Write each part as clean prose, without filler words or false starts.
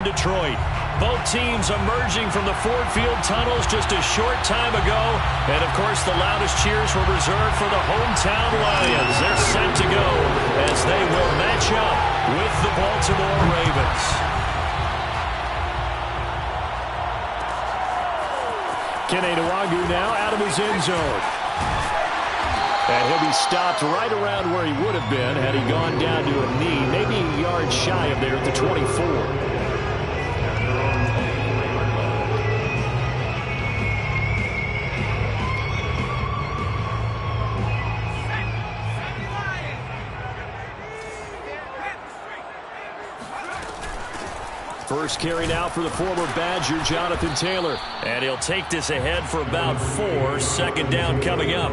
Detroit. Both teams emerging from the Ford Field tunnels just a short time ago. And, of course, the loudest cheers were reserved for the hometown Lions. They're set to go as they will match up with the Baltimore Ravens. Kene Nwangwu now out of his end zone. And he'll be stopped right around where he would have been had he gone down to a knee, maybe a yard shy of there at the 24. First carry now for the former Badger, Jonathan Taylor. And he'll take this ahead for about 4. Second down coming up.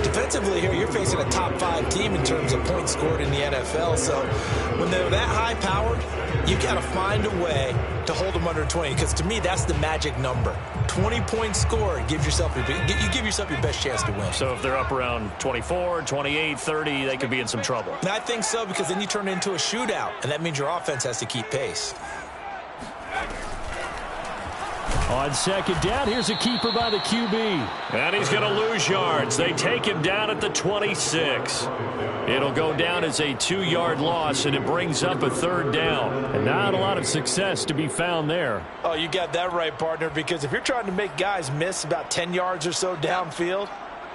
Defensively here, you're facing a top-5 team in terms of points scored in the NFL. So when they're that high-powered, you got to find a way to hold them under 20. Because to me, that's the magic number. 20 points scored gives yourself you give yourself your best chance to win. So if they're up around 24, 28, 30, they could be in some trouble. And I think so, because then you turn it into a shootout, and that means your offense has to keep pace. On second down, here's a keeper by the QB. And he's going to lose yards. They take him down at the 26. It'll go down as a 2-yard loss, and it brings up a third down. And not a lot of success to be found there. Oh, you got that right, partner, because if you're trying to make guys miss about 10 yards or so downfield,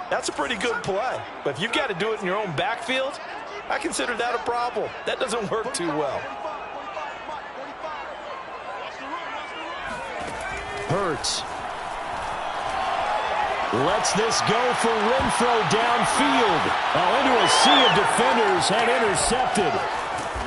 that's a pretty good play. But if you've got to do it in your own backfield, I consider that a problem. That doesn't work too well. Hurts lets this go for Renfrow downfield. Into a sea of defenders and intercepted.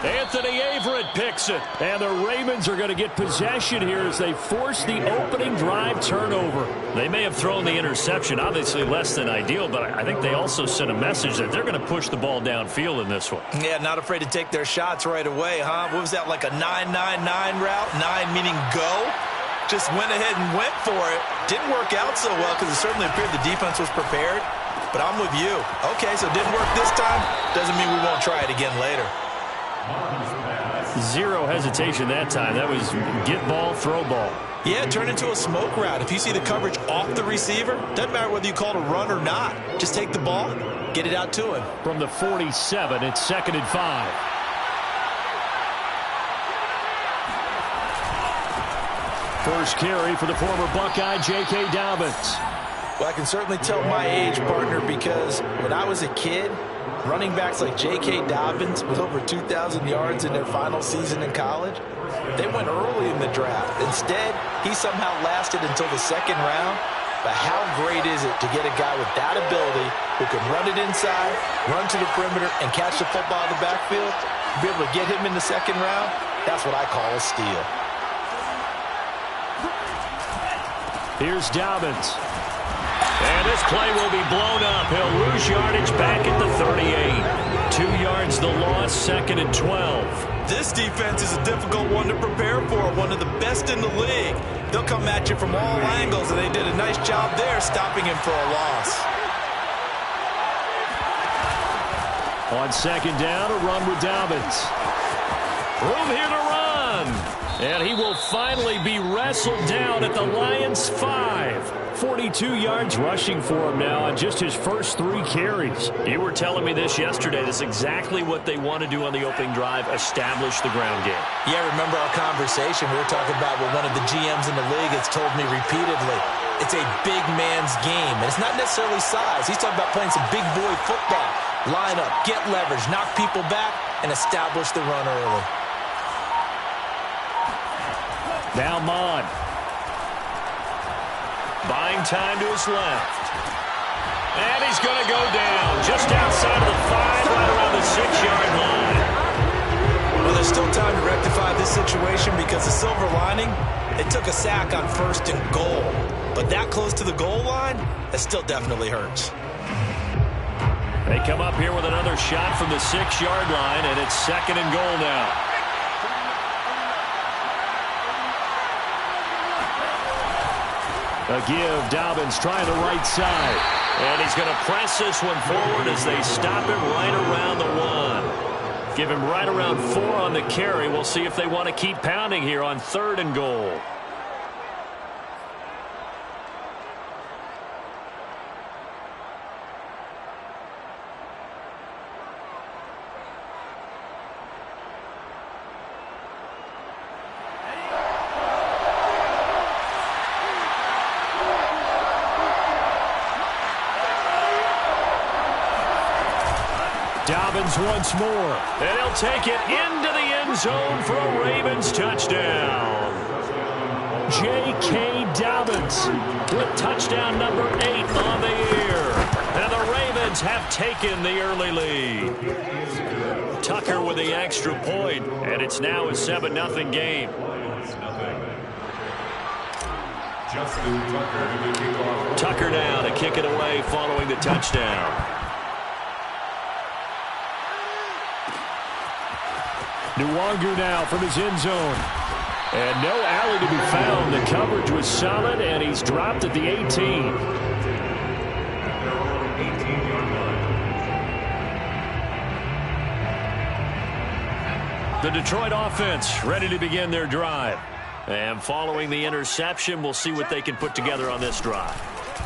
Anthony Averett picks it. And the Ravens are going to get possession here as they force the opening drive turnover. They may have thrown the interception, obviously less than ideal, but I think they also sent a message that they're going to push the ball downfield in this one. Yeah, not afraid to take their shots right away, huh? What was that, like a 9-9-9 route? 9 meaning go? Just went ahead and went for it. Didn't work out so well because it certainly appeared the defense was prepared. But I'm with you. Okay, so it didn't work this time. Doesn't mean we won't try it again later. Zero hesitation that time. That was get ball, throw ball. Yeah, turn into a smoke route. If you see the coverage off the receiver, doesn't matter whether you call it a run or not. Just take the ball, get it out to him. From the 47, it's 2nd and 5. First carry for the former Buckeye, J.K. Dobbins. Well, I can certainly tell my age, partner, because when I was a kid, running backs like J.K. Dobbins with over 2,000 yards in their final season in college, they went early in the draft. Instead, he somehow lasted until the 2nd round. But how great is it to get a guy with that ability who can run it inside, run to the perimeter, and catch the football in the backfield? Be able to get him in the 2nd round? That's what I call a steal. Here's Dobbins. And this play will be blown up. He'll lose yardage back at the 38. 2 yards the loss, 2nd and 12. This defense is a difficult one to prepare for, one of the best in the league. They'll come at you from all angles, and they did a nice job there stopping him for a loss. On 2nd down, a run with Dobbins. Room here to run. And he will finally be wrestled down at the Lions' 5. 42 yards rushing for him now on just his first 3 carries. You were telling me this yesterday. This is exactly what they want to do on the opening drive, establish the ground game. Yeah, remember our conversation. We were talking about what one of the GMs in the league has told me repeatedly. It's a big man's game, and it's not necessarily size. He's talking about playing some big boy football. Line up, get leverage, knock people back, and establish the run early. Now Mond. Buying time to his left. And he's going to go down just outside of the 5, right around the 6-yard line. Well, there's still time to rectify this situation because the silver lining, it took a sack on 1st and goal. But that close to the goal line, that still definitely hurts. They come up here with another shot from the 6-yard line, and it's 2nd and goal now. A give, Dobbins trying the right side. And he's going to press this one forward as they stop it right around the 1. Give him right around 4 on the carry. We'll see if they want to keep pounding here on 3rd and goal. Dobbins once more, and he'll take it into the end zone for a Ravens touchdown. J.K. Dobbins with touchdown number 8 on the year. And the Ravens have taken the early lead. Tucker with the extra point, and it's now a 7-0 game. Tucker now to kick it away following the touchdown. Nwangu now from his end zone. And no alley to be found. The coverage was solid, and he's dropped at the 18. The Detroit offense ready to begin their drive. And following the interception, we'll see what they can put together on this drive.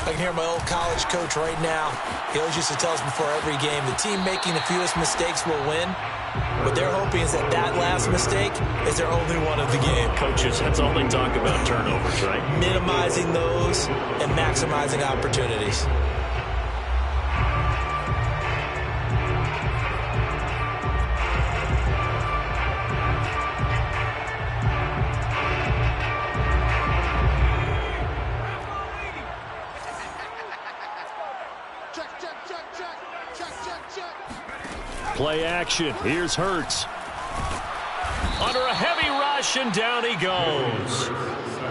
I can hear my old college coach right now. He always used to tell us before every game, the team making the fewest mistakes will win. What they're hoping is that that last mistake is their only one of the game. Coaches, that's all they talk about, turnovers, right? Minimizing those and maximizing opportunities. Play action. Here's Hurts. Under a heavy rush, and down he goes.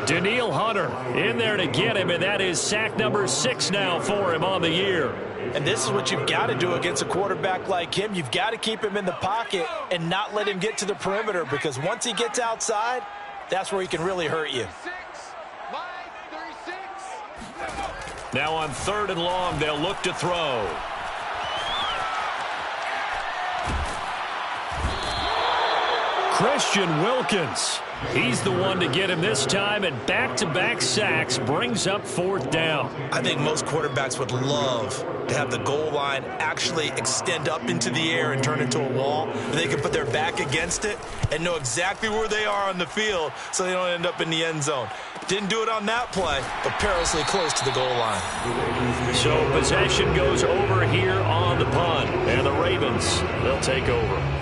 Danielle Hunter in there to get him, and that is sack number 6 now for him on the year. And this is what you've got to do against a quarterback like him. You've got to keep him in the pocket and not let him get to the perimeter, because once he gets outside, that's where he can really hurt you. Now on 3rd and long, they'll look to throw. Christian Wilkins. He's the one to get him this time, and back-to-back sacks brings up 4th down. I think most quarterbacks would love to have the goal line actually extend up into the air and turn into a wall. They can put their back against it and know exactly where they are on the field so they don't end up in the end zone. Didn't do it on that play, but perilously close to the goal line. So possession goes over here on the punt, and the Ravens, they'll take over.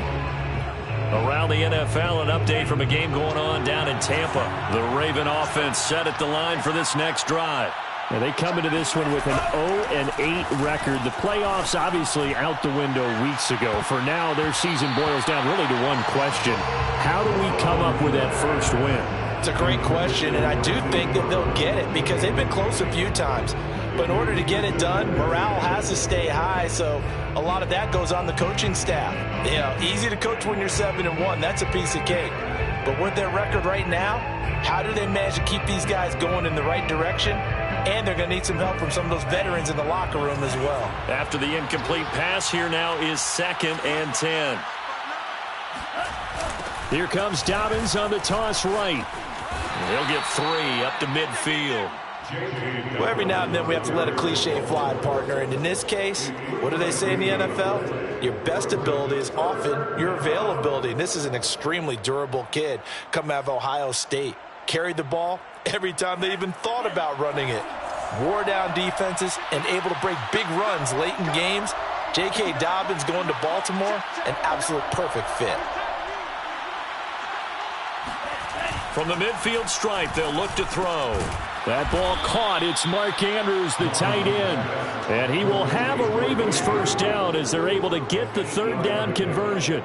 Around the NFL, an update from a game going on down in Tampa. The Raven offense set at the line for this next drive. And they come into this one with an 0-8 record. The playoffs obviously out the window weeks ago. For now, their season boils down really to one question. How do we come up with that first win? It's a great question, and I do think that they'll get it because they've been close a few times. But in order to get it done, morale has to stay high, so a lot of that goes on the coaching staff. You know, easy to coach when you're 7-1. That's a piece of cake. But with their record right now, how do they manage to keep these guys going in the right direction? And they're going to need some help from some of those veterans in the locker room as well. After the incomplete pass, here now is 2nd and 10. Here comes Dobbins on the toss right. They'll get 3 up to midfield. Well, every now and then we have to let a cliche fly, partner. And in this case, what do they say in the NFL? Your best ability is often your availability. And this is an extremely durable kid coming out of Ohio State. Carried the ball every time they even thought about running it. Wore down defenses and able to break big runs late in games. J.K. Dobbins going to Baltimore, an absolute perfect fit. From the midfield stripe, they'll look to throw. That ball caught. It's Mark Andrews, the tight end. And he will have a Ravens first down as they're able to get the 3rd down conversion.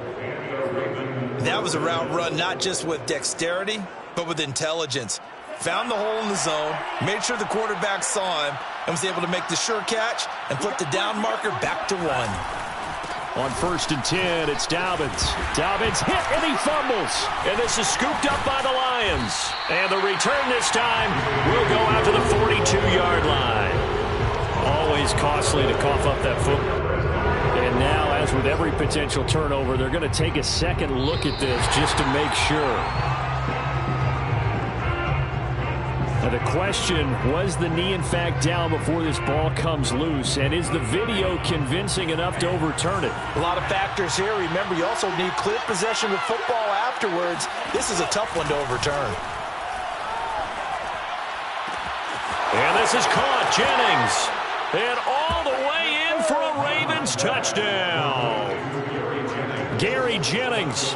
That was a route run not just with dexterity, but with intelligence. Found the hole in the zone, made sure the quarterback saw him, and was able to make the sure catch and flip the down marker back to 1. On 1st and 10, it's Dobbins. Dobbins hit, and he fumbles. And this is scooped up by the Lions. And the return this time will go out to the 42-yard line. Always costly to cough up that football. And now, as with every potential turnover, they're going to take a second look at this just to make sure. Now the question, was the knee in fact down before this ball comes loose? And is the video convincing enough to overturn it? A lot of factors here. Remember, you also need clear possession of football afterwards. This is a tough one to overturn. And this is caught. Jennings. And all the way in for a Ravens touchdown. Gary Jennings,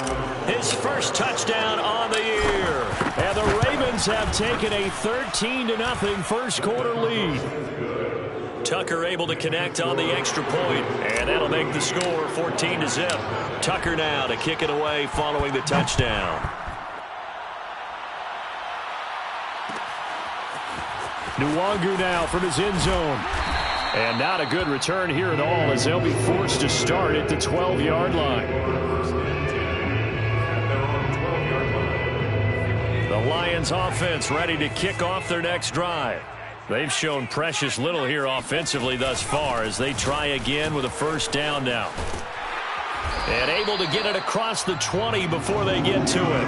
his first touchdown on the year. And the Ravens have taken a 13-0 first quarter lead. Tucker able to connect on the extra point, and that'll make the score 14-0. Tucker now to kick it away following the touchdown. Nwangu now from his end zone. And not a good return here at all as they'll be forced to start at the 12-yard line. The Lions offense ready to kick off their next drive. They've shown precious little here offensively thus far as they try again with a first down now. And able to get it across the 20 before they get to it.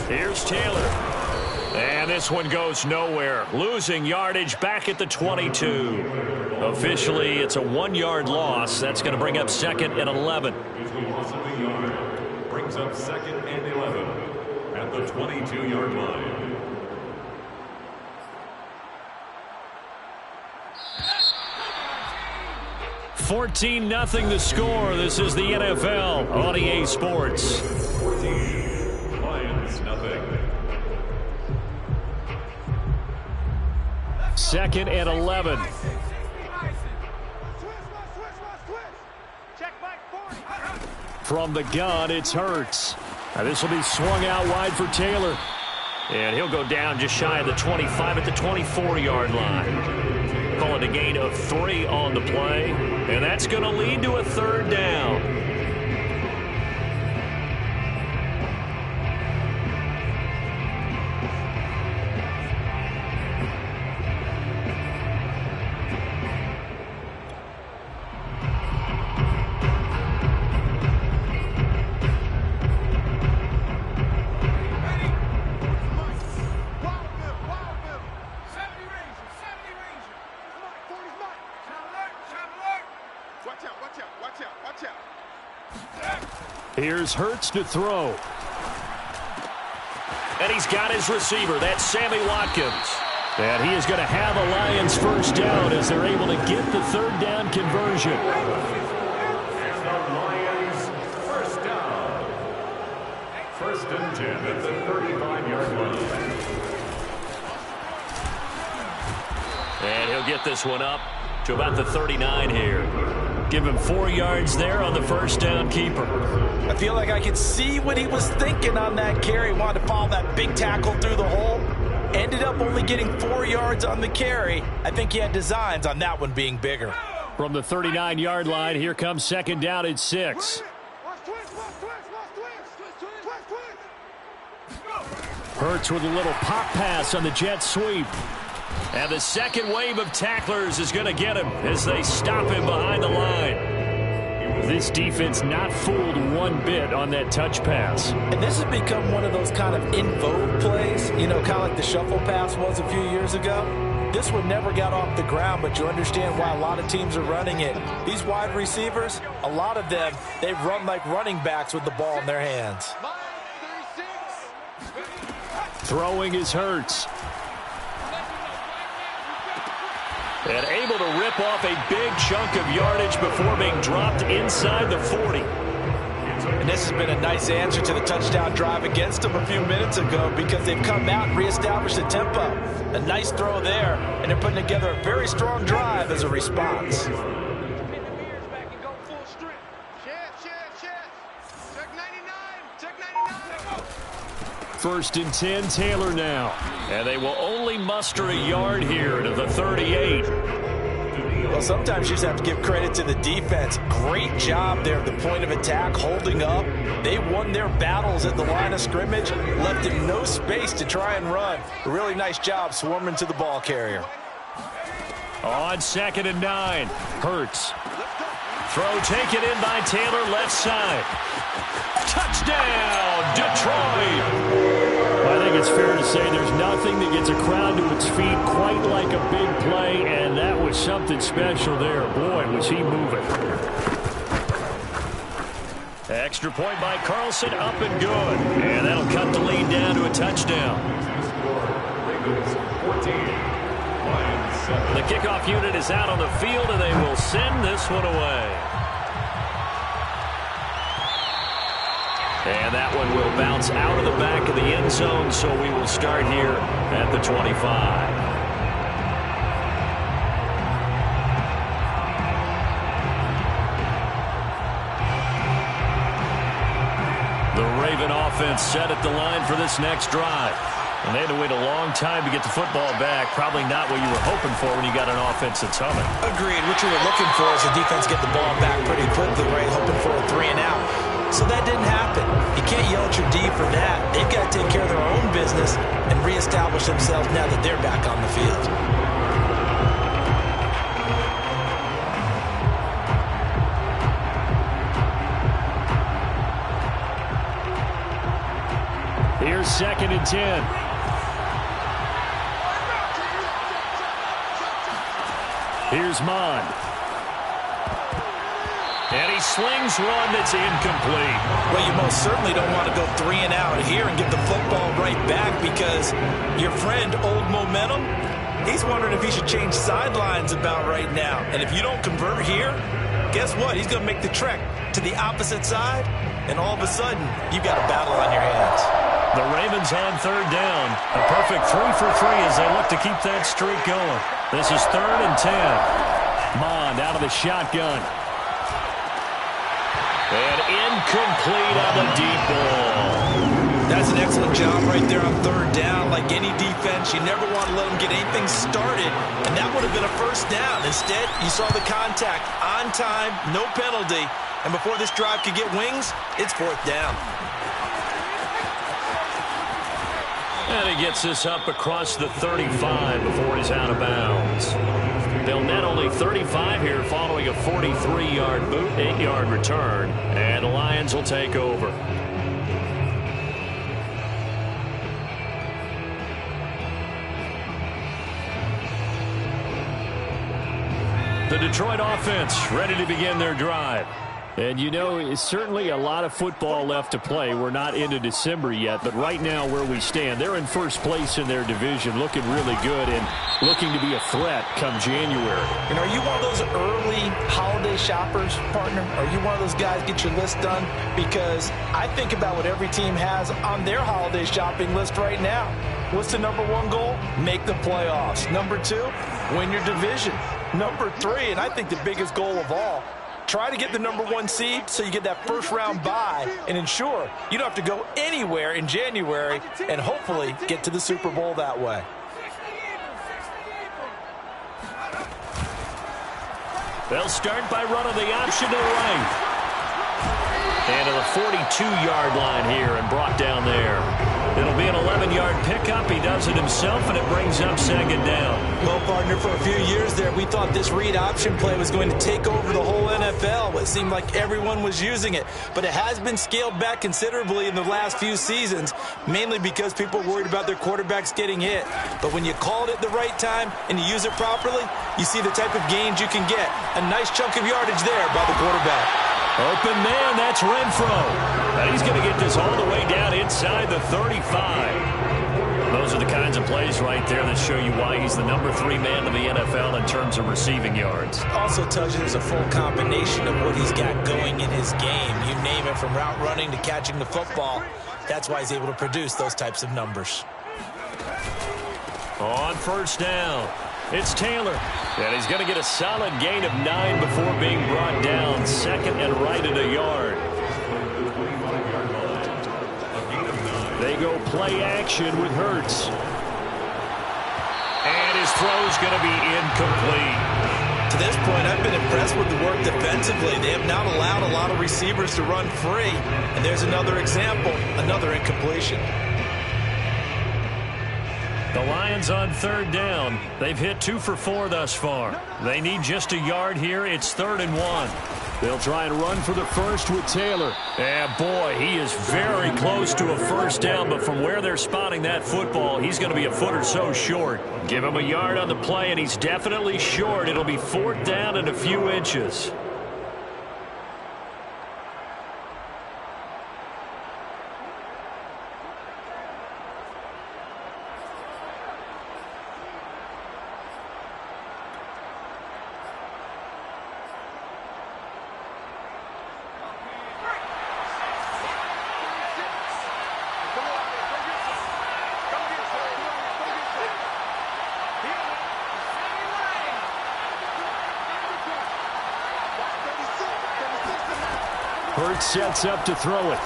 Here's Taylor. And this one goes nowhere. Losing yardage back at the 22. Officially, it's a 1-yard loss. That's going to bring up 2nd and 11. Brings up 2nd and 11 at the 22-yard line. $14-0 the score. This is the NFL on EA Sports. 14, Lions nothing. 2nd and 11. From the gun, it's Hurts. Now this will be swung out wide for Taylor. And he'll go down just shy of the 25 at the 24-yard line. Call it a gain of 3 on the play. And that's going to lead to a 3rd down. Here's Hurts to throw. And he's got his receiver. That's Sammy Watkins. And he is going to have a Lions first down as they're able to get the 3rd down conversion. And the Lions first down. 1st and 10 at the 35-yard line. And he'll get this one up to about the 39 here. Give him 4 yards there on the first down keeper. I feel like I could see what he was thinking on that carry. Wanted to follow that big tackle through the hole. Ended up only getting 4 yards on the carry. I think he had designs on that one being bigger. From the 39-yard line, here comes 2nd down at 6. Hurts with a little pop pass on the jet sweep. And the second wave of tacklers is going to get him as they stop him behind the line. This defense not fooled one bit on that touch pass. And this has become one of those kind of in vogue plays, you know, kind of like the shuffle pass was a few years ago. This one never got off the ground, but you understand why a lot of teams are running it. These wide receivers, a lot of them, they run like running backs with the ball in their hands. Throwing is Hurts. And able to rip off a big chunk of yardage before being dropped inside the 40. And this has been a nice answer to the touchdown drive against them a few minutes ago because they've come out and reestablished the tempo. A nice throw there, and they're putting together a very strong drive as a response. First and 10, Taylor now. And they will only muster a yard here to the 38. Well, sometimes you just have to give credit to the defense. Great job there at the point of attack, holding up. They won their battles at the line of scrimmage, left him no space to try and run. A really nice job swarming to the ball carrier. On 2nd and 9, Hurts. Throw taken in by Taylor, left side. Touchdown, Detroit! Well, I think it's fair to say there's nothing that gets a crowd to its feet quite like a big play, and that was something special there. Boy, was he moving. Extra point by Carlson, up and good. And that'll cut the lead down to a touchdown. The kickoff unit is out on the field, and they will send this one away. And that one will bounce out of the back of the end zone, so we will start here at the 25. The Raven offense set at the line for this next drive. And they had to wait a long time to get the football back. Probably not what you were hoping for when you got an offense that's humming. Agreed. What you were looking for is the defense get the ball back pretty quickly, right? Hoping for a 3 and out. So that didn't happen. You can't yell at your D for that. They've got to take care of their own business and reestablish themselves now that they're back on the field. Here's 2nd and 10. Here's Mond. And he slings one that's incomplete. Well, you most certainly don't want to go 3 and out here and get the football right back because your friend, Old Momentum, he's wondering if he should change sidelines about right now. And if you don't convert here, guess what? He's going to make the trek to the opposite side, and all of a sudden, you've got a battle on your hands. The Ravens on 3rd down. A perfect 3 for 3 as they look to keep that streak going. This is 3rd and 10. Mond out of the shotgun. And incomplete on the deep ball. That's an excellent job right there on 3rd down. Like any defense, you never want to let them get anything started, and that would have been a 1st down. Instead, you saw the contact on time, no penalty, and before this drive could get wings, it's 4th down. And he gets this up across the 35 before he's out of bounds. They'll net only 35 here following a 43-yard boot, 8-yard return, and the Lions will take over. The Detroit offense ready to begin their drive. And, you know, it's certainly a lot of football left to play. We're not into December yet, but right now where we stand, they're in 1st place in their division, looking really good and looking to be a threat come January. And are you one of those early holiday shoppers, partner? Are you one of those guys get your list done? Because I think about what every team has on their holiday shopping list right now. What's the number 1 goal? Make the playoffs. Number 2, win your division. Number 3, and I think the biggest goal of all, try to get the number 1 seed so you get that 1st round bye and ensure you don't have to go anywhere in January and hopefully get to the Super Bowl that way. They'll start by running the option to the right. And to the 42-yard line here and brought down there. It'll be an 11-yard pickup. He does it himself, and it brings up 2nd down. Well, partner, for a few years there, we thought this read option play was going to take over the whole NFL. It seemed like everyone was using it. But it has been scaled back considerably in the last few seasons, mainly because people are worried about their quarterbacks getting hit. But when you call it at the right time and you use it properly, you see the type of gains you can get. A nice chunk of yardage there by the quarterback. Open man, that's Renfro. And he's going to get this all the way down inside the 35. Those are the kinds of plays right there that show you why he's the number 3 man in the NFL in terms of receiving yards. Also tells you there's a full combination of what he's got going in his game. You name it, from route running to catching the football. That's why he's able to produce those types of numbers. On 1st down, it's Taylor. And he's going to get a solid gain of 9 before being brought down. 2nd and right at a yard. They go play action with Hurts. And his throw's going to be incomplete. To this point, I've been impressed with the work defensively. They have not allowed a lot of receivers to run free. And there's another example, another incompletion. The Lions on third down. They've hit 2 for 4 thus far. They need just a yard here. It's 3rd and 1. They'll try and run for the first with Taylor. And boy, he is very close to a first down, but from where they're spotting that football, he's going to be a foot or so short. Give him a yard on the play, and he's definitely short. It'll be 4th down and a few inches. Hurts sets up to throw it.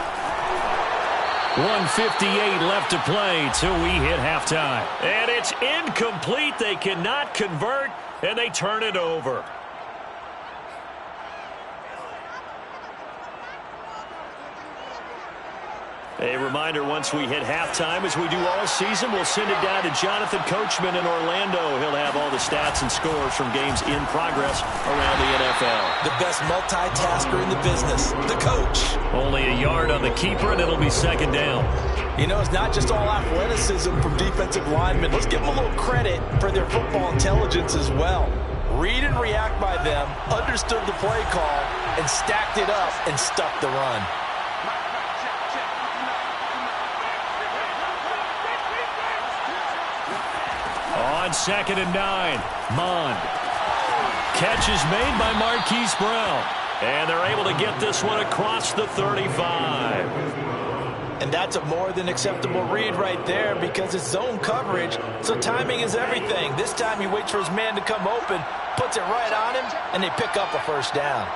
1:58 left to play till we hit halftime. And it's incomplete. They cannot convert, and they turn it over. A reminder, once we hit halftime, as we do all season, we'll send it down to Jonathan Coachman in Orlando. He'll have all the stats and scores from games in progress around the NFL. The best multitasker in the business, the coach. Only a yard on the keeper, and it'll be 2nd down. You know, it's not just all athleticism from defensive linemen. Let's give them a little credit for their football intelligence as well. Read and react by them, understood the play call, and stacked it up and stuck the run. On 2nd and 9, Mond. Catch is made by Marquise Brown. And they're able to get this one across the 35. And that's a more than acceptable read right there because it's zone coverage, so timing is everything. This time he waits for his man to come open, puts it right on him, and they pick up a first down.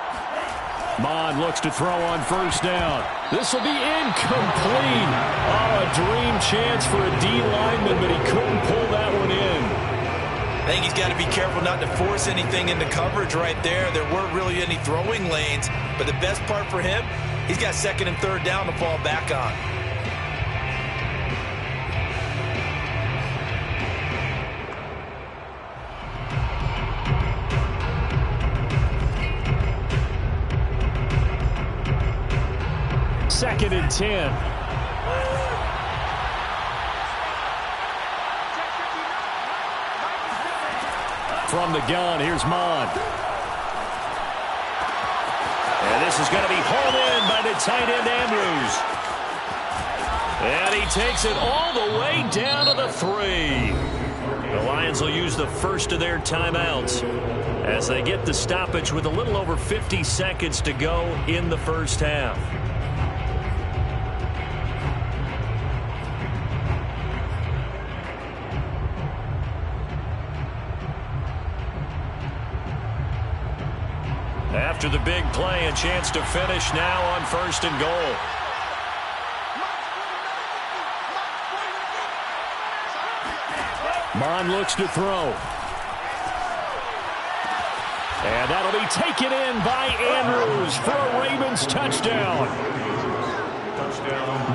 Mond looks to throw on 1st down. This will be incomplete. Oh, a dream chance for a D lineman, but he couldn't pull that one in. I think he's got to be careful not to force anything into coverage right there. There weren't really any throwing lanes, but the best part for him, he's got 2nd and 3rd down to fall back on. Second and 10. From the gun, here's Mond. And this is going to be hauled in by the tight end, Andrews. And he takes it all the way down to the 3. The Lions will use the first of their timeouts as they get the stoppage with a little over 50 seconds to go in the first half. After the big play, a chance to finish now on 1st and goal. Mond looks to throw. And that'll be taken in by Andrews for a Ravens touchdown.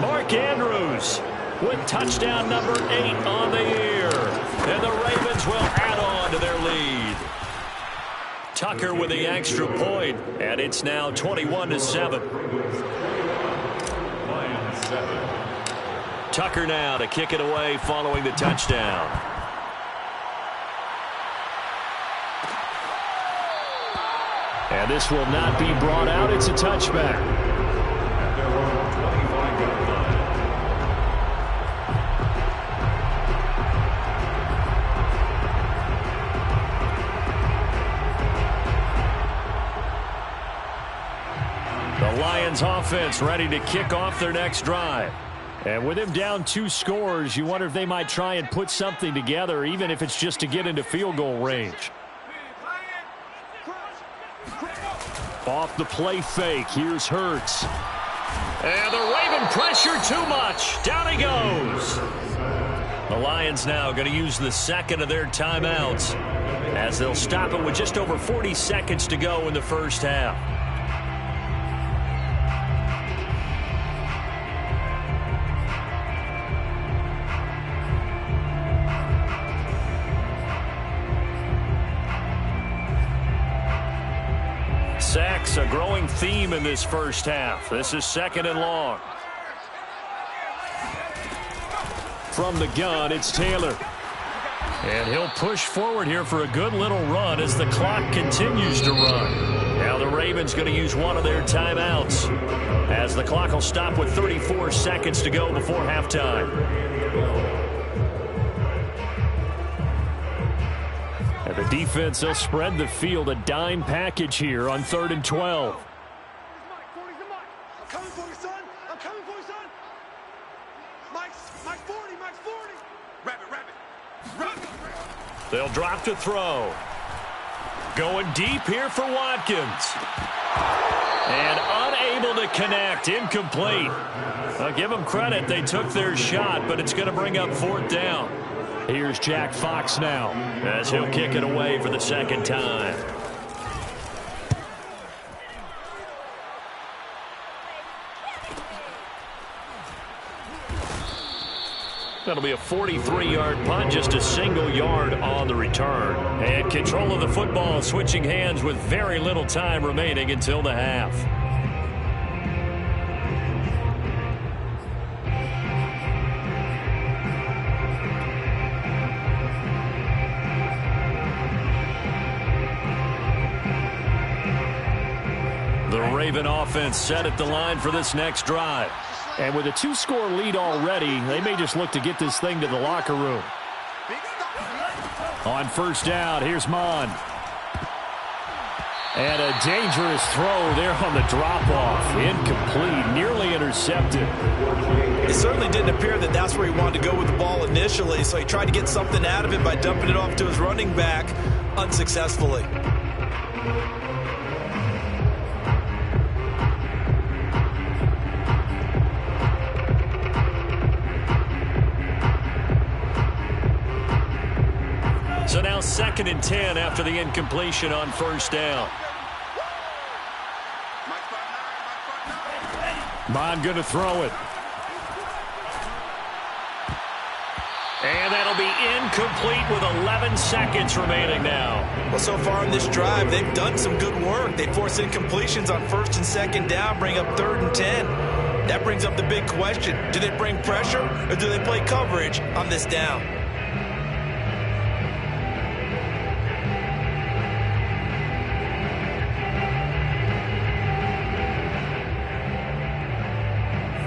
Mark Andrews with touchdown number 8 on the year. And the Ravens will add on to their lead. Tucker with the extra point, and it's now 21-7. Tucker now to kick it away following the touchdown. And this will not be brought out. It's a touchback. Lions offense ready to kick off their next drive. And with him down 2 scores, you wonder if they might try and put something together, even if it's just to get into field goal range. Off the play fake, here's Hurts. And the Raven pressure too much. Down he goes. The Lions now going to use the second of their timeouts as they'll stop it with just over 40 seconds to go in the first half. Sacks, a growing theme in this first half. This is 2nd and long. From the gun, it's Taylor. And he'll push forward here for a good little run as the clock continues to run. Now the Ravens going to use one of their timeouts as the clock will stop with 34 seconds to go before halftime. And the defense, they'll spread the field, a dime package here on 3rd and 12. I'm coming for you, son. I'm coming for you, son. Mike's 40. Mike's 40. Wrap it. They'll drop to throw. Going deep here for Watkins. And unable to connect. Incomplete. I'll give them credit. They took their shot, but it's going to bring up 4th down. Here's Jack Fox now as he'll kick it away for the second time. That'll be a 43-yard punt, just a single yard on the return. And control of the football switching hands with very little time remaining until the half. The Raven offense set at the line for this next drive. And with a 2-score lead already, they may just look to get this thing to the locker room. On 1st down, here's Mon. And a dangerous throw there on the drop-off. Incomplete, nearly intercepted. It certainly didn't appear that that's where he wanted to go with the ball initially, so he tried to get something out of it by dumping it off to his running back unsuccessfully. So now 2nd and 10 after the incompletion on 1st down. Mon going to throw it. And that'll be incomplete with 11 seconds remaining now. Well, so far in this drive, they've done some good work. They force incompletions on 1st and 2nd down, bring up 3rd and 10. That brings up the big question. Do they bring pressure or do they play coverage on this down?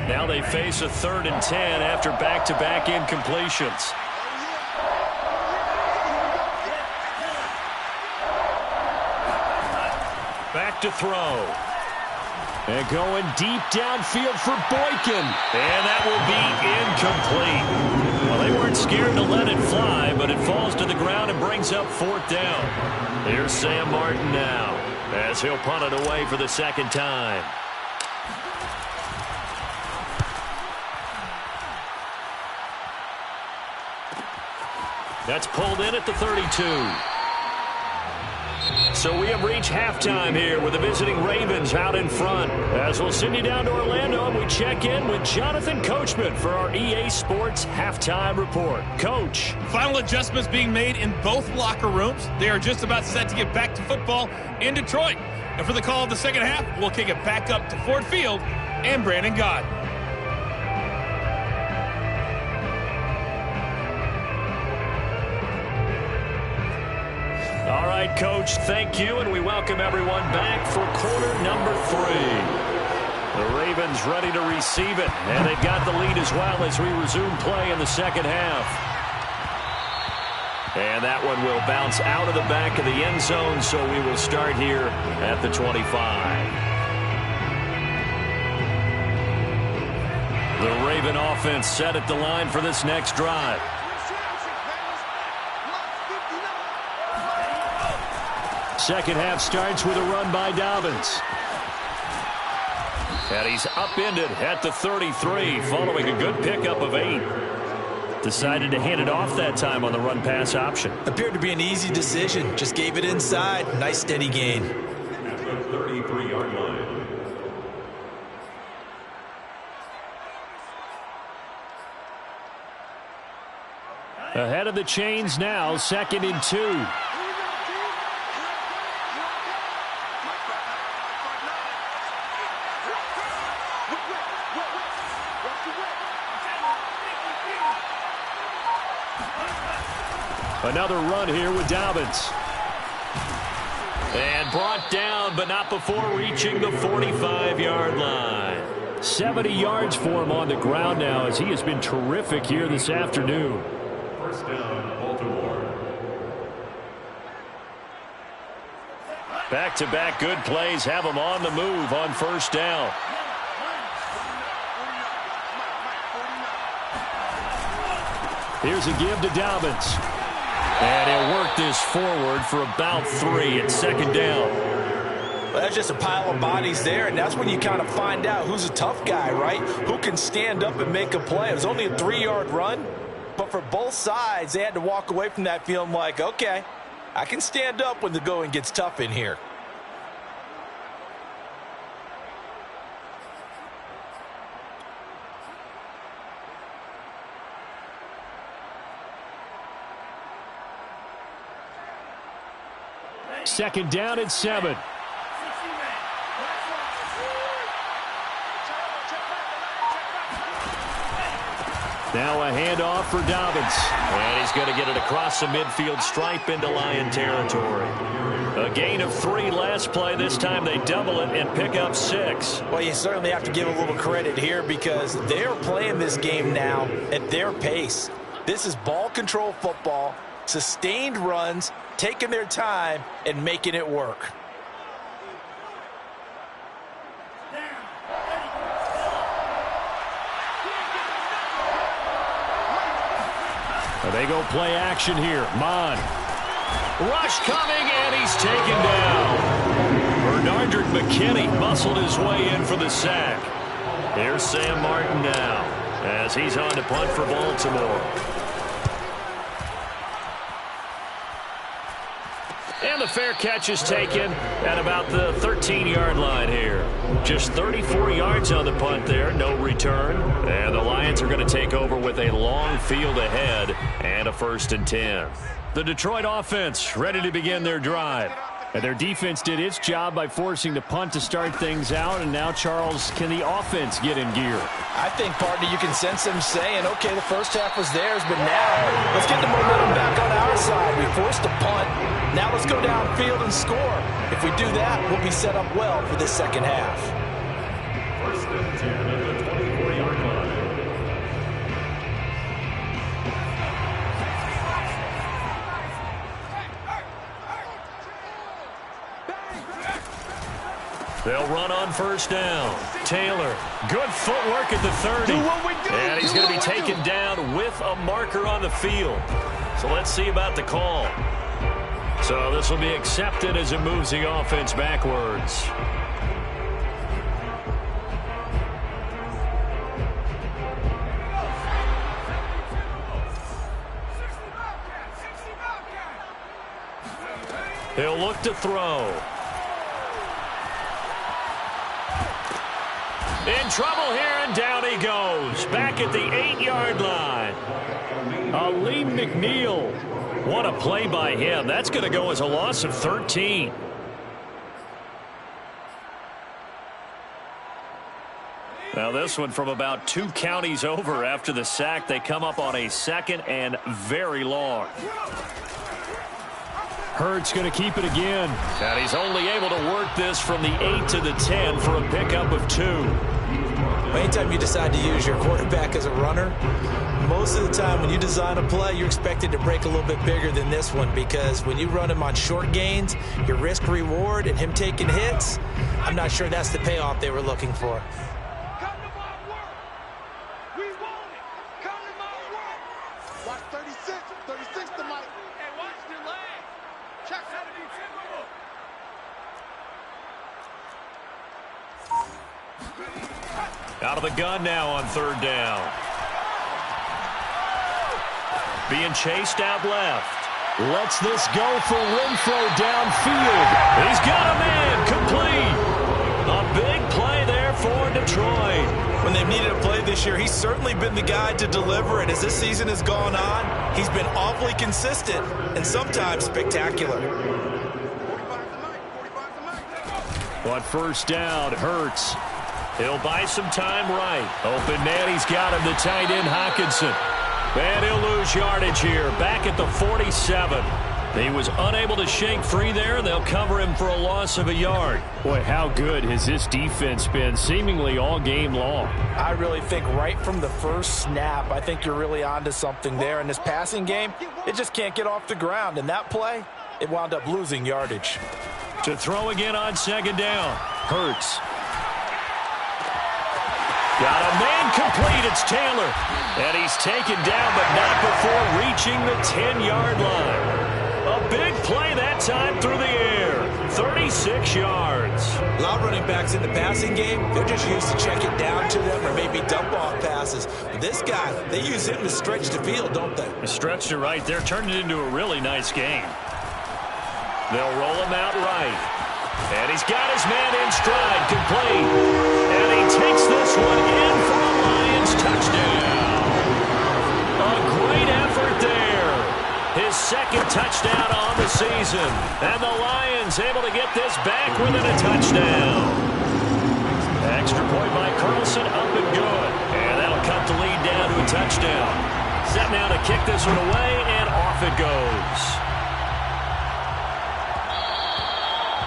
Now they face a 3rd and 10 after back-to-back incompletions. Back to throw. And going deep downfield for Boykin. And that will be incomplete. Well, they weren't scared to let it fly, but it falls to the ground and brings up 4th down. Here's Sam Martin now as he'll punt it away for the second time. That's pulled in at the 32. So we have reached halftime here with the visiting Ravens out in front. As we'll send you down to Orlando and we check in with Jonathan Coachman for our EA Sports Halftime Report. Coach. Final adjustments being made in both locker rooms. They are just about set to get back to football in Detroit. And for the call of the second half, we'll kick it back up to Ford Field and Brandon Gaudin. All right, Coach, thank you, and we welcome everyone back for quarter number 3. The Ravens ready to receive it, and they've got the lead as well as we resume play in the second half. And that one will bounce out of the back of the end zone, so we will start here at the 25. The Raven offense set at the line for this next drive. Second half starts with a run by Dobbins. And he's upended at the 33 following a good pickup of 8. Decided to hand it off that time on the run-pass option. Appeared to be an easy decision. Just gave it inside. Nice steady gain. At the 33-yard line. Ahead of the chains now, 2nd and 2. Another run here with Dobbins. And brought down, but not before reaching the 45-yard line. 70 yards for him on the ground now, as he has been terrific here this afternoon. First down, Baltimore. Back-to-back good plays have him on the move on first down. Here's a give to Dobbins. And he'll work this forward for about 3 at 2nd down. Well, that's just a pile of bodies there, and that's when you kind of find out who's a tough guy, right? Who can stand up and make a play. It was only a 3-yard run, but for both sides, they had to walk away from that feeling like, okay, I can stand up when the going gets tough in here. Second down and 7. Now a handoff for Dobbins. And he's going to get it across the midfield stripe into Lion territory. A gain of 3 last play. This time they double it and pick up 6. Well, you certainly have to give a little credit here because they're playing this game now at their pace. This is ball control football, sustained runs, taking their time and making it work. They go play action here. Mon. Rush coming, and he's taken down. Bernardrick McKinney muscled his way in for the sack. Here's Sam Martin now as he's on to punt for Baltimore. And the fair catch is taken at about the 13-yard line here. Just 34 yards on the punt there, no return. And the Lions are going to take over with a long field ahead and a 1st and 10. The Detroit offense ready to begin their drive. And their defense did its job by forcing the punt to start things out. And now, Charles, can the offense get in gear? I think, partner, you can sense them saying, okay, the first half was theirs, but now let's get the momentum back on our side. We forced a punt. Now let's go downfield and score. If we do that, we'll be set up well for this second half. First and 10 at the 24-yard line. They'll run on first down. Taylor, good footwork at the 30. And he's going to be taken down with a marker on the field. So let's see about the call. So this will be accepted as it moves the offense backwards. He'll look to throw. In trouble here, and down he goes. Back at the 8-yard line. Aleem McNeil. What a play by him. That's going to go as a loss of 13. Now this one from about 2 counties over after the sack. They come up on a 2nd and very long. Hurts going to keep it again. And he's only able to work this from the 8 to the 10 for a pickup of 2. Anytime you decide to use your quarterback as a runner, most of the time when you design a play, you're expected to break a little bit bigger than this one because when you run him on short gains, your risk-reward and him taking hits, I'm not sure that's the payoff they were looking for. Come to my work. We want it. Come to my work. Watch 36. 36 to Mike. Hey, watch the leg. Check out of each other. Out of the gun now on 3rd down. being chased out left. Lets this go for Renfrow downfield. He's got a man complete. A big play there for Detroit. When they've needed a play this year, he's certainly been the guy to deliver it. As this season has gone on, he's been awfully consistent and sometimes spectacular. On first down, Hurts. He'll buy some time right. Open man, he's got him, the tight end, Hockenson. And he'll lose yardage here, back at the 47. He was unable to shake free there. They'll cover him for a loss of a yard. Boy, how good has this defense been seemingly all game long? I really think right from the first snap, I think you're really onto something there. In this passing game, it just can't get off the ground. And that play, it wound up losing yardage. To throw again on second down. Hurts. Got a man complete. It's Taylor. And he's taken down, but not before reaching the 10-yard line. A big play that time through the air. 36 yards. A lot of running backs in the passing game, they're just used to check it down to them or maybe dump off passes. But this guy, they use him to stretch the field, don't they? He stretched it right there, turned it into a really nice game. They'll roll him out right. And he's got his man in stride, complete. And he takes this one in for a Lions touchdown. A great effort there. His second touchdown on the season. And the Lions able to get this back within a touchdown. Extra point by Carlson, up and good. And that'll cut the lead down to a touchdown. Set now to kick this one away, and off it goes.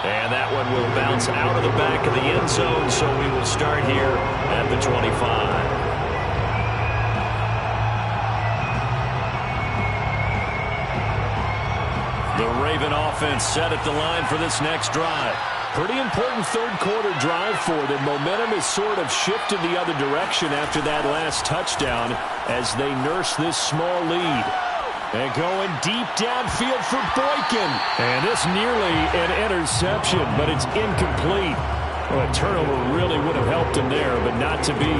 And that one will bounce out of the back of the end zone, so we will start here at the 25. The Raven offense set at the line for this next drive. Pretty important third-quarter drive for them. Momentum has sort of shifted the other direction after that last touchdown as they nurse this small lead. And going deep downfield for Boykin. And this nearly an interception, but it's incomplete. Well, a turnover really would have helped him there, but not to be.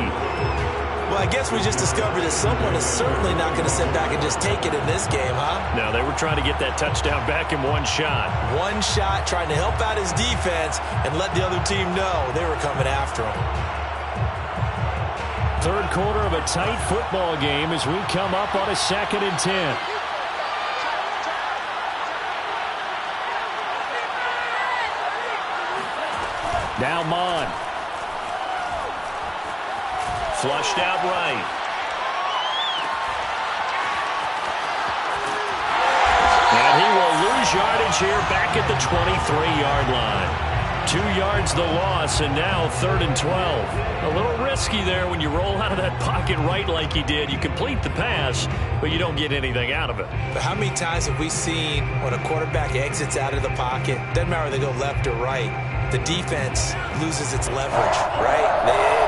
Well, I guess we just discovered that someone is certainly not going to sit back and just take it in this game, huh? No, they were trying to get that touchdown back in one shot. One shot, trying to help out his defense and let the other team know they were coming after him. Third quarter of a tight football game as we come up on a 2nd and 10. Now Mon. Flushed out right. And he will lose yardage here back at the 23-yard line. 2 yards the loss, and now 3rd and 12. A little risky there when you roll out of that pocket right like he did. You complete the pass, but you don't get anything out of it. But how many times have we seen when a quarterback exits out of the pocket, doesn't matter whether they go left or right, the defense loses its leverage, right?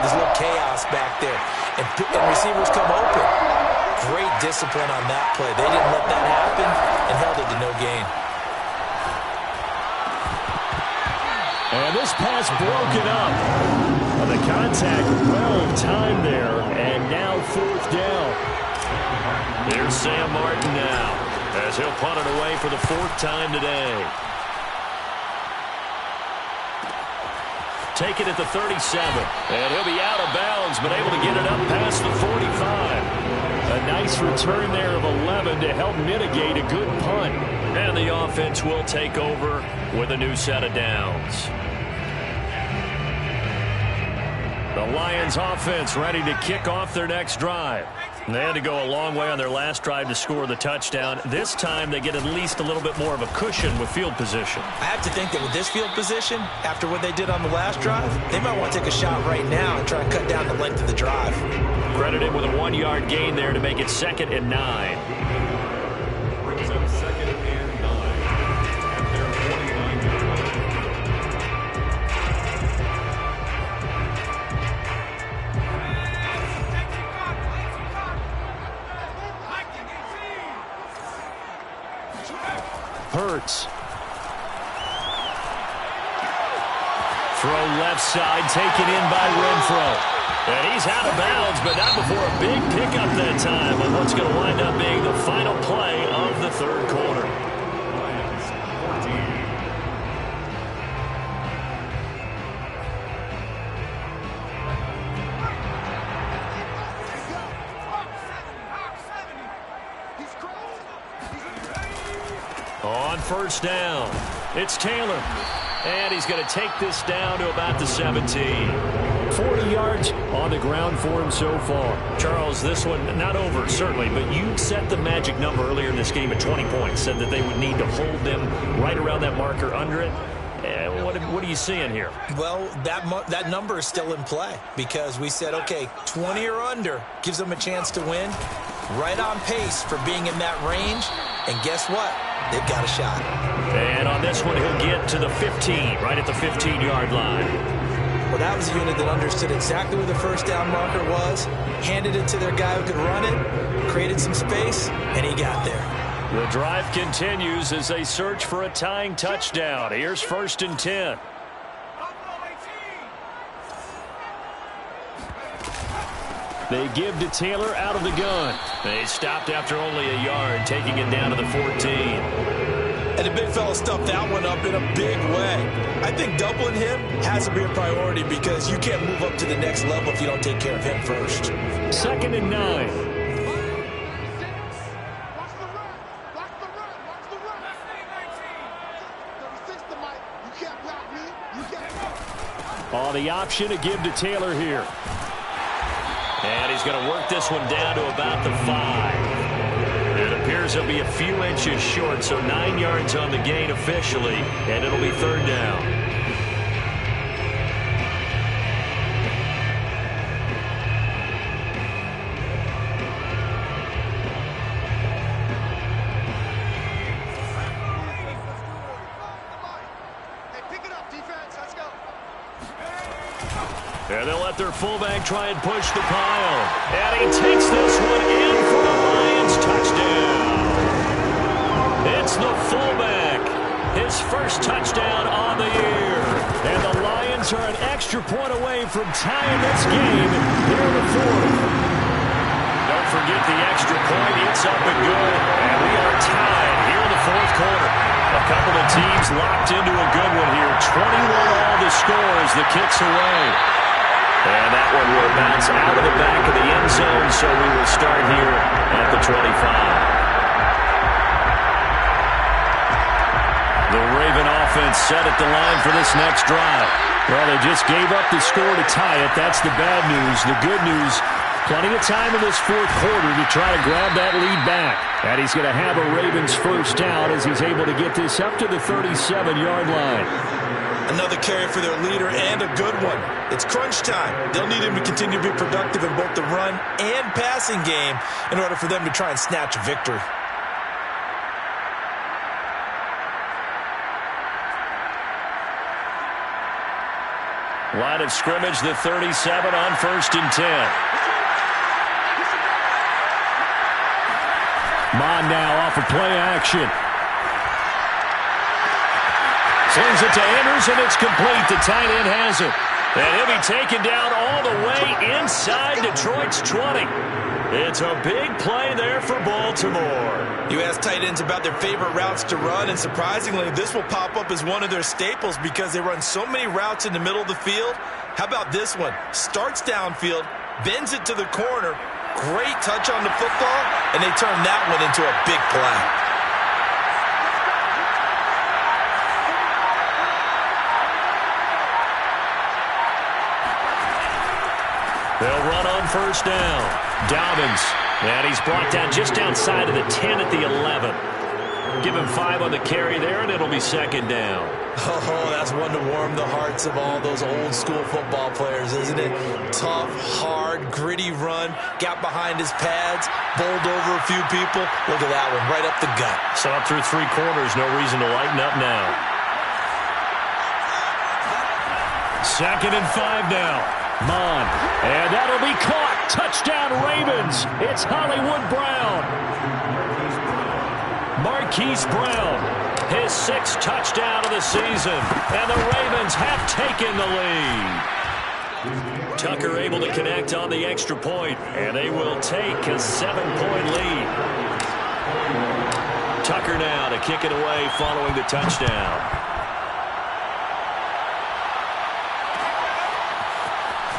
There's a little chaos back there, and receivers come open. Great discipline on that play. They didn't let that happen and held it to no gain. And this pass broken up. Well, the contact well timed there, and now 4th down. There's Sam Martin now, as he'll punt it away for the 4th time today. Take it at the 37, and he'll be out of bounds, but able to get it up past the 45. A nice return there of 11 to help mitigate a good punt. And the offense will take over with a new set of downs. The Lions offense ready to kick off their next drive. They had to go a long way on their last drive to score the touchdown. This time they get at least a little bit more of a cushion with field position. I have to think that with this field position, after what they did on the last drive, they might want to take a shot right now and try to cut down the length of the drive. Credited with a 1-yard gain there to make it 2nd and 9. Brings up 2nd and 9 at their 49-yard line. Hurts. Throw left side, taken in by Renfrow. And he's out of bounds, but not before a big pickup that time on what's going to wind up being the final play of the third quarter. On first down, it's Taylor. And he's going to take this down to about the 17. 40 yards on the ground for him so far. Charles, this one not over, certainly, but you set the magic number earlier in this game at 20 points, said that they would need to hold them right around that marker under it. What are you seeing here? Well, that number is still in play because we said, okay, 20 or under gives them a chance to win. Right on pace for being in that range. And guess what? They've got a shot. And on this one, he'll get to the 15, right at the 15-yard line. Well, that was a unit that understood exactly where the first down marker was, handed it to their guy who could run it, created some space, and he got there. The drive continues as they search for a tying touchdown. Here's 1st and 10. They give to Taylor out of the gun. They stopped after only a yard, taking it down to the 14. And the big fella stuffed that one up in a big way. I think doubling him has to be a priority because you can't move up to the next level if you don't take care of him first. 2nd and 9. On the option to give to Taylor here. And he's going to work this one down to about the 5. It appears he'll be a few inches short, so 9 yards on the gain officially, and it'll be 3rd down. And they'll let their fullback try and push the pile. And he takes this one in for the Lions touchdown. It's the fullback. His first touchdown on the year. And the Lions are an extra point away from tying this game here in the 4th. Don't forget the extra point. It's up and good. And we are tied here in the 4th quarter. A couple of teams locked into a good one here. 21 all the score as the kick's away. And that one will bounce out of the back of the end zone, so we will start here at the 25. The Raven offense set at the line for this next drive. Well, they just gave up the score to tie it. That's the bad news. The good news, plenty of time in this 4th quarter to try to grab that lead back. And he's going to have a Ravens first down as he's able to get this up to the 37-yard line. Another carry for their leader and a good one. It's crunch time. They'll need him to continue to be productive in both the run and passing game in order for them to try and snatch a victory. Line of scrimmage, the 37 on 1st and 10. Mond now off of play action. Slings it to Andrews, and it's complete. The tight end has it. And he'll be taken down all the way inside Detroit's 20. It's a big play there for Baltimore. You ask tight ends about their favorite routes to run, and surprisingly, this will pop up as one of their staples because they run so many routes in the middle of the field. How about this one? Starts downfield, bends it to the corner, great touch on the football, and they turn that one into a big play. They'll run on first down. Dobbins, and he's brought down just outside of the 10 at the 11. Give him 5 on the carry there, and it'll be 2nd down. Oh, that's one to warm the hearts of all those old-school football players, isn't it? Tough, hard, gritty run, got behind his pads, bowled over a few people. Look at that one, right up the gut. So up through 3 quarters, no reason to lighten up now. 2nd and 5 now. Mond, and that'll be caught. Touchdown Ravens. It's Hollywood Brown. Marquise Brown, his 6th touchdown of the season, and the Ravens have taken the lead. Tucker able to connect on the extra point, and they will take a 7-point lead. Tucker now to kick it away following the touchdown.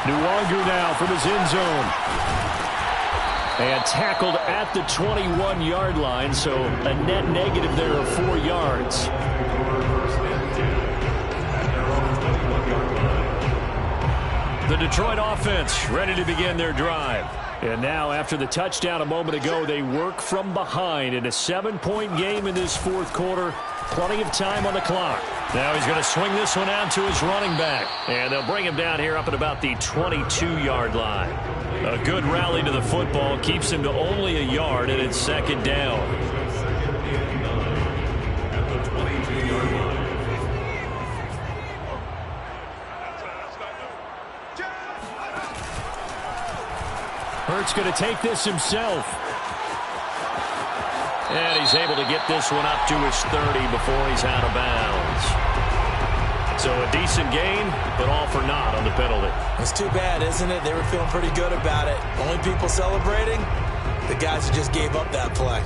Nwangwu now from his end zone. And tackled at the 21-yard line, so a net negative there of 4 yards. The Detroit offense ready to begin their drive. And now, after the touchdown a moment ago, they work from behind in a 7-point game in this fourth quarter. Plenty of time on the clock. Now he's going to swing this one out to his running back. And they'll bring him down here up at about the 22-yard line. A good rally to the football keeps him to only a yard, and it's second down. At the 22-yard line. Hurts going to take this himself. And he's able to get this one up to his 30 before he's out of bounds. So a decent gain, but all for naught on the penalty. It's too bad, isn't it? They were feeling pretty good about it. Only people celebrating, the guys who just gave up that play.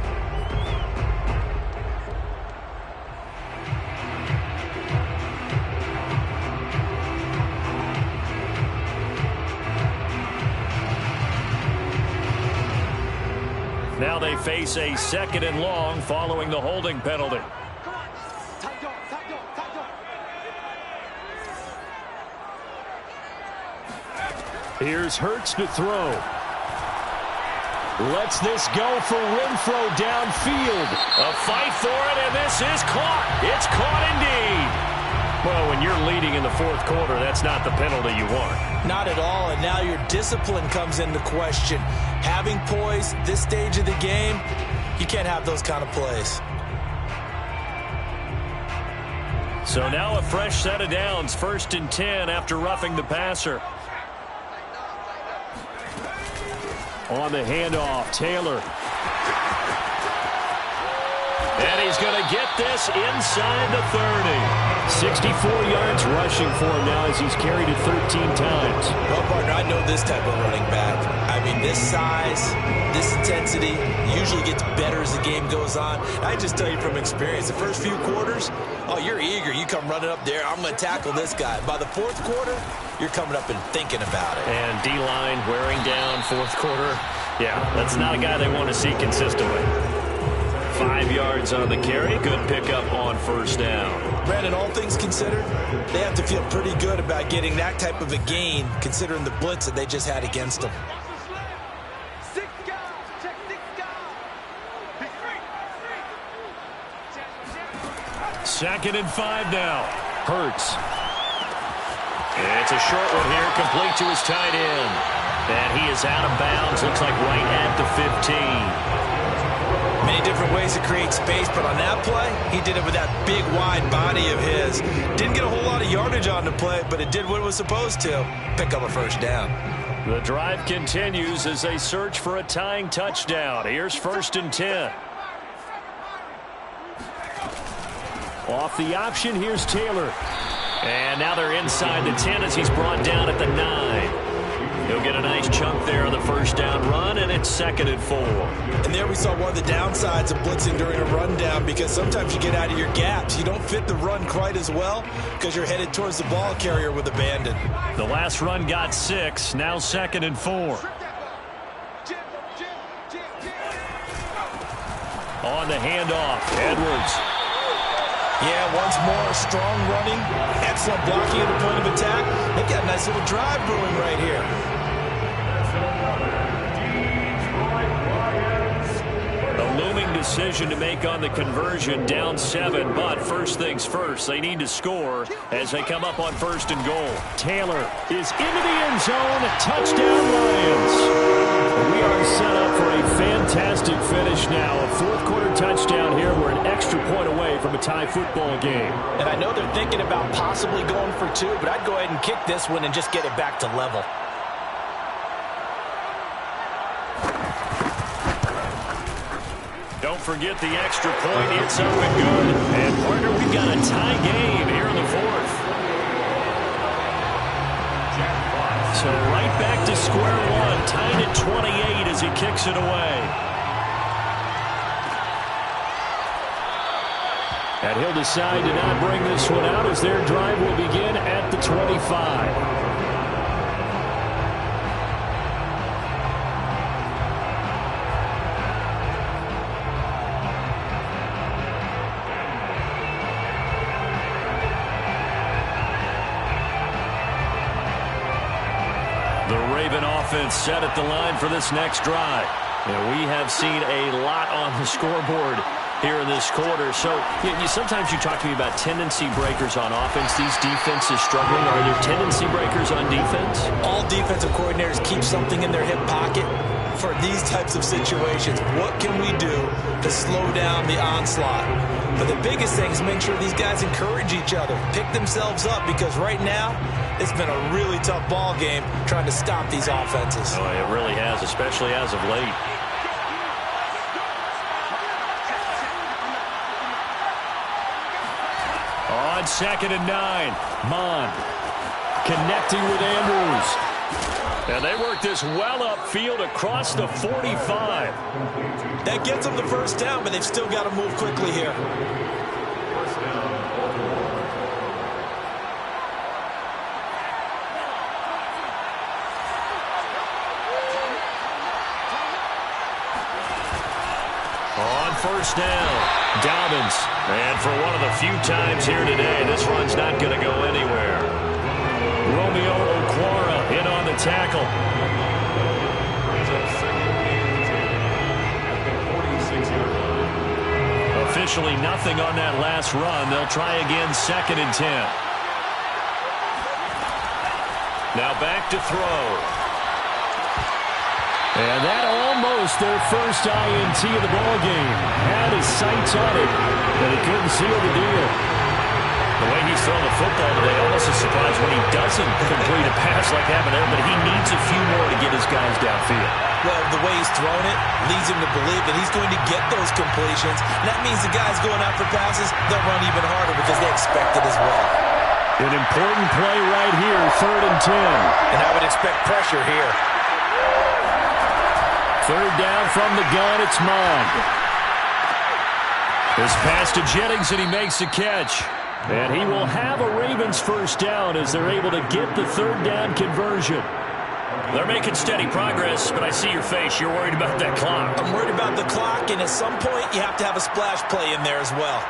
Now they face a 2nd and long following the holding penalty. Here's Hurts to throw. Lets this go for Renfrow downfield. A fight for it, and this is caught. It's caught indeed. Well, when you're leading in the fourth quarter, that's not the penalty you want. Not at all, and now your discipline comes into question. Having poise this stage of the game, you can't have those kind of plays. So now a fresh set of downs, 1st and 10 after roughing the passer. On the handoff, Taylor. And he's going to get this inside the 30. 64 yards rushing for him now as he's carried it 13 times. Well, partner, I know this type of running back. I mean, this size, this intensity usually gets better as the game goes on. I just tell you from experience, the first few quarters, oh, you're eager. You come running up there, I'm going to tackle this guy. By the fourth quarter, you're coming up and thinking about it. And D-line wearing down fourth quarter. Yeah, that's not a guy they want to see consistently. 5 yards on the carry. Good pickup on first down. Brandon, all things considered, they have to feel pretty good about getting that type of a gain considering the blitz that they just had against them. 6 guys. Check 6 guys. 2nd and 5 now. Hurts. It's a short one here, complete to his tight end. And he is out of bounds, looks like right at the 15. Many different ways to create space, but on that play, he did it with that big, wide body of his. Didn't get a whole lot of yardage on the play, but it did what it was supposed to. Pick up a first down. The drive continues as they search for a tying touchdown. Here's 1st and 10. Off the option, here's Taylor. And now they're inside the 10 as he's brought down at the 9. He'll get a nice chunk there on the first down run, and it's 2nd and 4. And there we saw one of the downsides of blitzing during a rundown because sometimes you get out of your gaps. You don't fit the run quite as well because you're headed towards the ball carrier with abandon. The last run got 6, now 2nd and 4. On the handoff, Edwards. Yeah, once more, strong running, excellent blocking at the point of attack. They've got a nice little drive brewing right here. A looming decision to make on the conversion, down 7, but first things first, they need to score as they come up on 1st and goal. Taylor is into the end zone, touchdown Lions. We are set up for a fantastic finish now. A fourth quarter touchdown here. We're an extra point away from a tie football game. And I know they're thinking about possibly going for 2, but I'd go ahead and kick this one and just get it back to level. Don't forget the extra point. It's up and good. And partner, we've got a tie game here in the fourth. So right back to square one, tied at 28 as he kicks it away. And he'll decide to not bring this one out as their drive will begin at the 25. Offense set at the line for this next drive. We have seen a lot on the scoreboard here in this quarter. So sometimes you talk to me about tendency breakers on offense. These defenses struggling. Are there tendency breakers on defense? All defensive coordinators keep something in their hip pocket for these types of situations. What can we do to slow down the onslaught? But the biggest thing is make sure these guys encourage each other, pick themselves up, because right now it's been a really tough ball game trying to stop these offenses. Oh, it really has, especially as of late. On 2nd and 9, Mond connecting with Andrews. And they work this well upfield across the 45. That gets them the first down, but they've still got to move quickly here. On first down, Dobbins. And for one of the few times here today, this run's not going to go anywhere. Romeo Okwara in on the tackle. Officially nothing on that last run. They'll try again 2nd and 10. Now back to throw. And that almost their first INT of the ballgame. Had his sights on it, but he couldn't seal the deal. The way he's throwing the football today, almost a surprise when he doesn't complete a pass like that, but he needs a few more to get his guys downfield. Well, the way he's thrown it leads him to believe that he's going to get those completions. And that means the guys going out for passes, they'll run even harder because they expect it as well. An important play right here, 3rd and 10. And I would expect pressure here. 3rd down from the gun, it's Mond. This pass to Jennings, and he makes the catch. And he will have a Ravens first down as they're able to get the 3rd down conversion. They're making steady progress, but I see your face. You're worried about that clock. I'm worried about the clock, and at some point you have to have a splash play in there as well.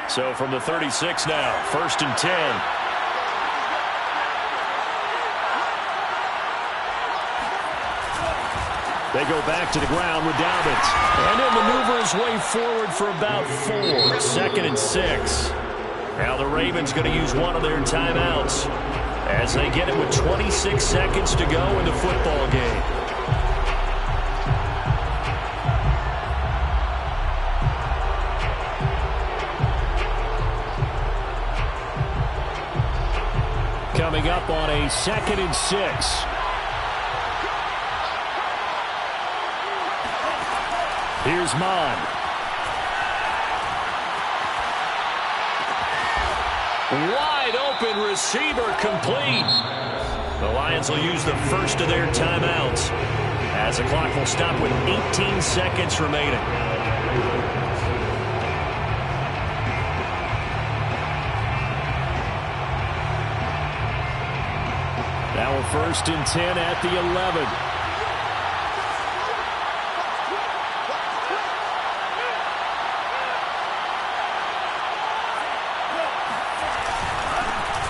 So from the 36 now, 1st and 10. They go back to the ground with Dobbins. And he'll maneuver his way forward for about 4. 2nd and 6. Now the Ravens going to use one of their timeouts as they get it with 26 seconds to go in the football game. Coming up on a 2nd and 6. Here's Mond. Wide open receiver complete. The Lions will use the first of their timeouts as the clock will stop with 18 seconds remaining. Now we're 1st and 10 at the 11.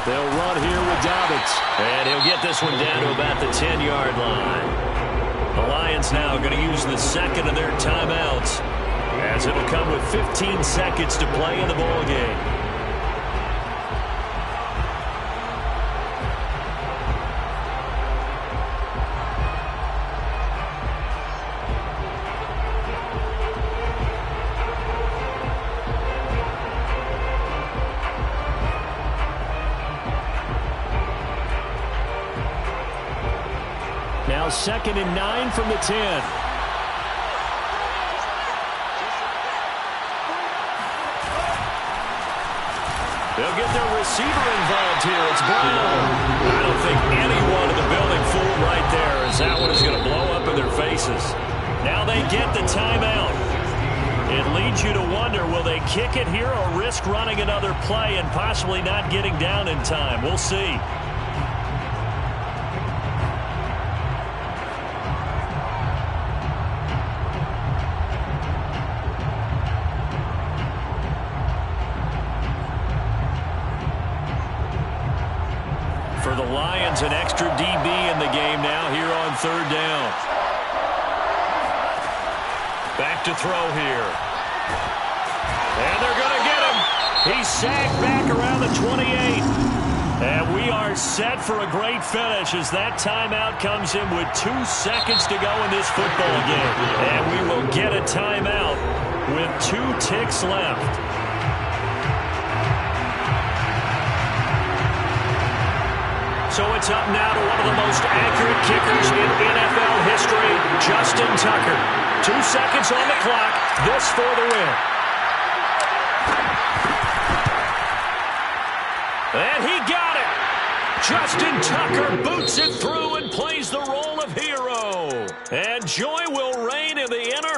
They'll run here with Dobbins. And he'll get this one down to about the 10-yard line. The Lions now going to use the 2nd of their timeouts as it'll come with 15 seconds to play in the ballgame. Now 2nd and 9 from the 10. They'll get their receiver involved here. It's Brown. I don't think anyone in the building fooled right there, as that one is going to blow up in their faces. Now they get the timeout. It leads you to wonder, will they kick it here or risk running another play and possibly not getting down in time? We'll see. For the Lions, an extra DB in the game now here on third down. Back to throw here. And they're going to get him. He's sacked back around the 28. And we are set for a great finish as that timeout comes in with 2 seconds to go in this football game. And we will get a timeout with 2 ticks left. So it's up now to one of the most accurate kickers in NFL history, Justin Tucker. 2 seconds on the clock. This for the win. And he got it. Justin Tucker boots it through and plays the role of hero. And joy will reign in the inner